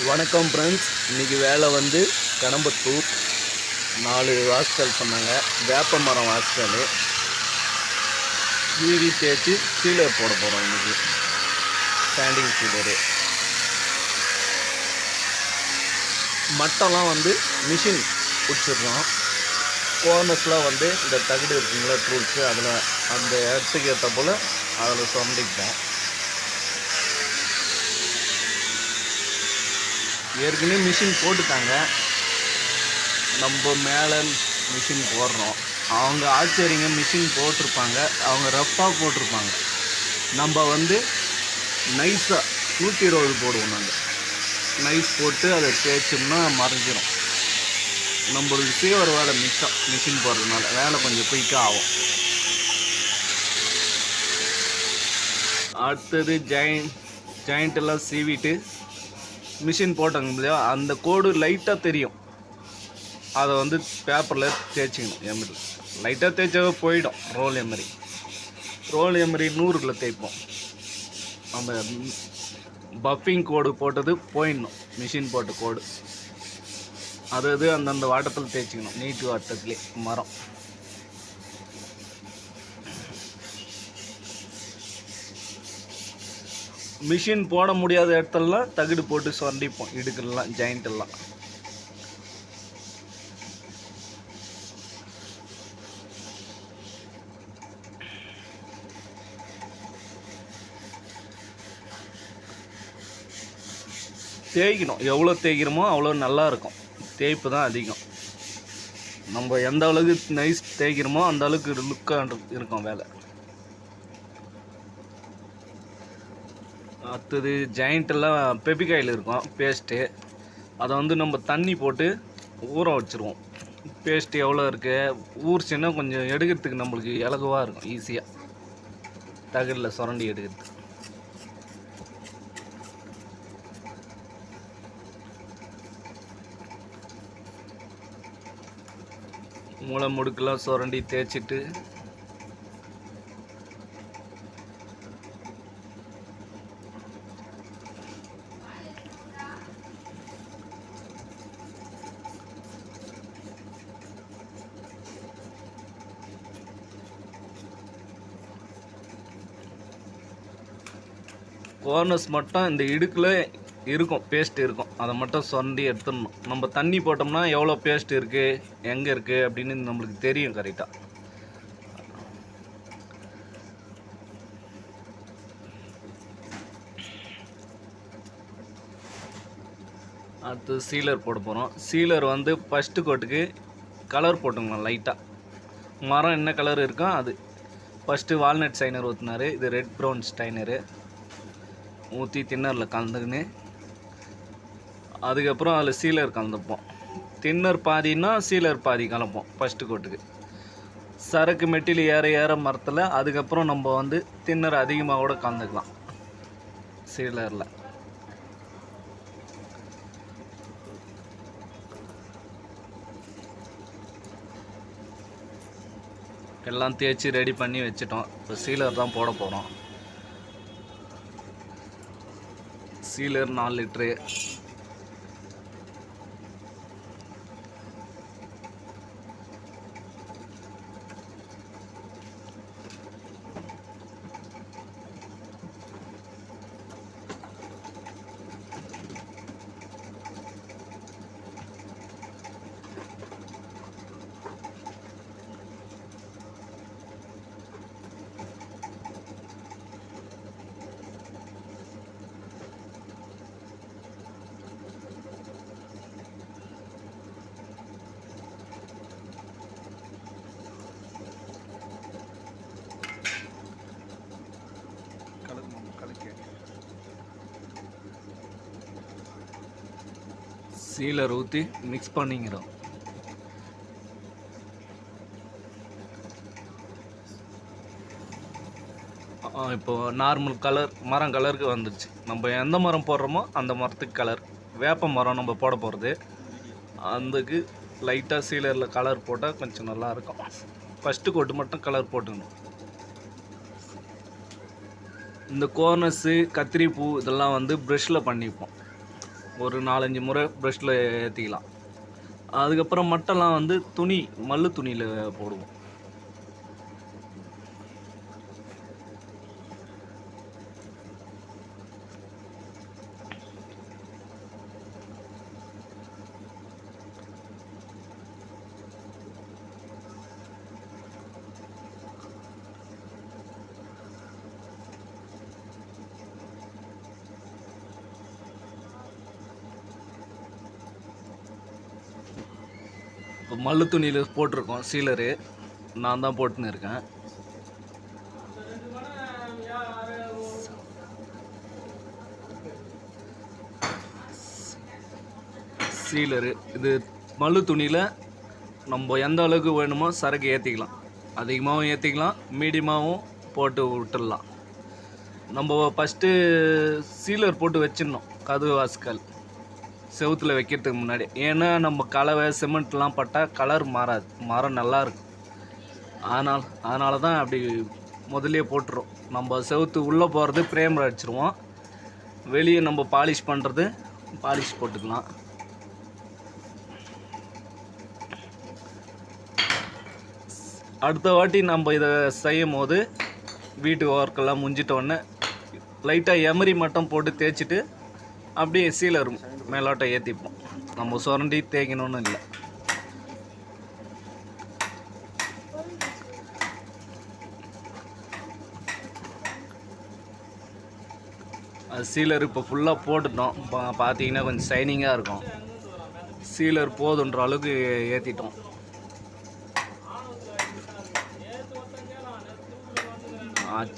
வணக்கம் ஃப்ரெண்ட்ஸ். இன்றைக்கி வேலை வந்து கடம்பத்தூர் 4 வாஸ்கல் சொன்னாங்க. வேப்ப மரம் வாஸ்கல் சீவி தேய்ச்சி சீலர் போட போகிறோம். இன்றைக்கி ஸ்டாண்டிங் சீலரு. மட்டெல்லாம் வந்து மிஷின் பிடிச்சிடுறோம். கோர்னஸ்லாம் வந்து இந்த தகுடு இருக்குங்களா ட்ரூல்ஸு, அதில் அந்த இடத்துக்கு ஏற்ற போல் அதில் சொரண்டிப்போம். ஏற்கனவே மிஷின் போட்டுட்டாங்க, நம்ம மேலே மிஷின் போடுறோம். அவங்க ஆச்சரியங்க மிஷின் போட்டிருப்பாங்க, அவங்க ரஃப்பாக போட்டிருப்பாங்க. நம்ம வந்து நைஸாக 120 போடுவோம். நாங்கள் நைஸ் போட்டு அதை தேய்ச்சோம்னா மறைஞ்சிடும். நம்மளுக்கு சேவர் வேலை மிச்சம். மிஷின் போடுறதுனால வேலை கொஞ்சம் குயிக்காக ஆகும். அடுத்தது ஜாயிண்ட்டெல்லாம் சீவிட்டு மிஷின் போட்டாங்க இல்லையா, அந்த கோடு லைட்டாக தெரியும். அதை வந்து பேப்பரில் தேய்ச்சிக்கணும். எம்ரி லைட்டாக தேய்ச்சாவே போயிடும். ரோல் எம்ரி 100ல் தேய்ப்போம். நம்ம பஃபிங் கோடு போட்டது போயிடணும். மிஷின் போட்ட கோடு அது அந்தந்த வாட்டத்தில் தேய்ச்சிக்கணும். நீட்டு வாட்டத்துலேயே மரம். மிஷின் போட முடியாத இடத்துலலாம் தகுடு போட்டு சொரண்டிப்போம். இடுக்கெல்லாம் ஜாயிண்ட்டெல்லாம் தேய்க்கணும். எவ்வளோ தேய்க்கிறோமோ அவ்வளோ நல்லாயிருக்கும். தேய்ப்பு தான் அதிகம். நம்ம எந்த அளவுக்கு நைஸ் தேய்க்கிறோமோ அந்த அளவுக்கு லுக்காக இருக்கும் வேலை. அடுத்தது ஜாயிண்ட்டெல்லாம் பெபிகாயில் இருக்கும் பேஸ்ட்டு. அதை வந்து நம்ம தண்ணி போட்டு ஊற வச்சுருவோம். பேஸ்ட்டு எவ்வளோ இருக்குது ஊறிச்சுன்னா கொஞ்சம் எடுக்கிறதுக்கு நம்மளுக்கு இலகுவாக இருக்கும். ஈஸியாக தகடில் சுரண்டி எடுக்கிறது. மூளை முடுக்கெல்லாம் சுரண்டி தேய்ச்சிட்டு கோர்னஸ் மட்டும் இந்த இடுக்கில் இருக்கும், பேஸ்ட் இருக்கும். அதை மட்டும் சொரண்டி எடுத்துடணும். நம்ம தண்ணி போட்டோம்னா எவ்வளோ பேஸ்ட் இருக்குது, எங்கே இருக்குது அப்படின்னு நம்மளுக்கு தெரியும் கரெக்டாக. அடுத்து சீலர் போட போகிறோம். சீலர் வந்து ஃபஸ்ட்டு கோட்டுக்கு கலர் போட்டுக்கலாம் லைட்டாக. மரம் என்ன கலர் இருக்கோ அது. ஃபஸ்ட்டு வால்நட் ஸ்டைனர் ஊற்றினார். இது ரெட் ப்ரௌன் ஸ்டைனரு ஊற்றி தின்னரில் கலந்துக்கின்னு அதுக்கப்புறம் அதில் சீலர் கலந்துப்போம். தின்னர் பாதின்னா சீலர் பாதி கலப்போம் ஃபஸ்ட்டு கோட்டுக்கு. சரக்கு மெட்டில் ஏற மரத்தில் அதுக்கப்புறம் நம்ம வந்து தின்னர் அதிகமாக கூட கலந்துக்கலாம் சீலரில். எல்லாம் தேய்ச்சி ரெடி பண்ணி வச்சிட்டோம். இப்போ சீலர் தான் போட போகிறோம். சீலர் 4 லிட்ரு. சீலர் ஊற்றி மிக்ஸ் பண்ணிக்கிறோம். இப்போது நார்மல் கலர் மரம் கலருக்கு வந்துடுச்சு. நம்ம எந்த மரம் போடுறோமோ அந்த மரத்துக்கு கலர். வேப்ப மரம் நம்ம போட போகிறது, அதுக்கு லைட்டாக சீலரில் கலர் போட்டால் கொஞ்சம் நல்லாயிருக்கும். ஃபஸ்ட்டு கோட்டு மட்டும் கலர் போட்டுக்கணும். இந்த கோர்னஸு கத்திரிப்பூ இதெல்லாம் வந்து ப்ரெஷ்ஷில் பண்ணிப்போம். ஒரு 4-5 முறை ப்ரஷ்ல ஏற்றிக்கலாம். அதுக்கப்புறம் மட்டெல்லாம் வந்து மல்லு துணியில் போடுவோம். இப்போ மல்லு துணியில் போட்டிருக்கோம் சீலரு, நான் தான் போட்டுன்னு இருக்கேன். சீலரு இது மல்லு துணியில் நம்ம எந்த அளவுக்கு வேணுமோ சரக்கு ஏற்றிக்கலாம். அதிகமாகவும் ஏற்றிக்கலாம், மீடியமாகவும் போட்டு விட்டுடலாம். நம்ம ஃபஸ்ட்டு சீலர் போட்டு வச்சிடணும் கதவு வாசல் செவுத்தில் வைக்கிறதுக்கு முன்னாடி. ஏன்னா நம்ம கலவை சிமெண்ட்லாம் பட்டால் கலர் மாறாது, மரம் நல்லாயிருக்கும். அதனால தான் அப்படி முதல்லையே போட்டுரும். நம்ம செவுத்து உள்ளே போகிறது பிரேம் அடிச்சிருவோம், வெளியே நம்ம பாலிஷ் பண்ணுறது பாலிஷ் போட்டுக்கலாம். அடுத்த வாட்டி நம்ம இதை செய்யும் போது வீட்டு ஒர்க்கெல்லாம் முடிஞ்சிட்டோடனே லைட்டாக எமரி மட்டும் போட்டு தேய்ச்சிட்டு அப்படியே சீலர் மேலோட்டம் ஏற்றிப்போம். நம்ம சுரண்டி தேய்க்கணும்னு இல்லை. அது சீலர் இப்போ ஃபுல்லாக போட்டுட்டோம். பார்த்தீங்கன்னா கொஞ்சம் ஷைனிங்காக இருக்கும். சீலர் போதுன்ற அளவுக்கு ஏற்றிட்டோம்.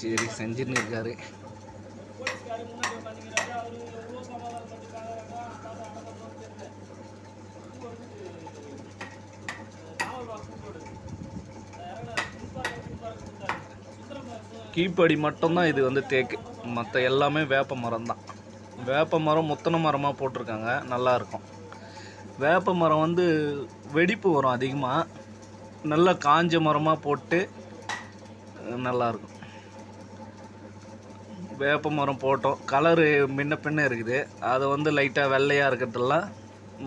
சரி செஞ்சுன்னு இருக்காரு. கீப்படி மட்டும்தான் இது வந்து தேக்கு, மற்ற எல்லாமே வேப்ப மரம் தான். வேப்ப மரம் முத்தனை மரமாக போட்டிருக்காங்க, நல்லாயிருக்கும். வேப்ப மரம் வந்து வெடிப்பு வரும் அதிகமாக, நல்லா காஞ்ச மரமாக போட்டு நல்லாயிருக்கும். வேப்ப மரம் போட்டோம், கலரு முன்ன பின்ன இருக்குது. அதை வந்து லைட்டாக வெள்ளையாக இருக்கிறதெல்லாம்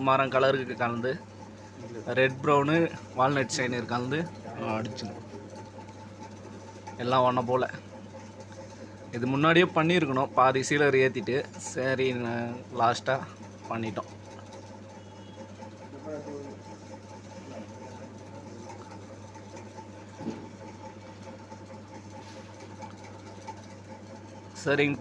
மரம் கலருக்கு கலந்து ரெட் ப்ரௌனு வால்நட் ஷைனர் கலந்து அடிச்சிடும், எல்லாம் ஒன்றை போல். இது முன்னாடியே பண்ணியிருக்கணும், பாதி சீலர் ஏற்றிட்டு. சரி லாஸ்ட்டாக பண்ணிட்டோம். சரிங்க.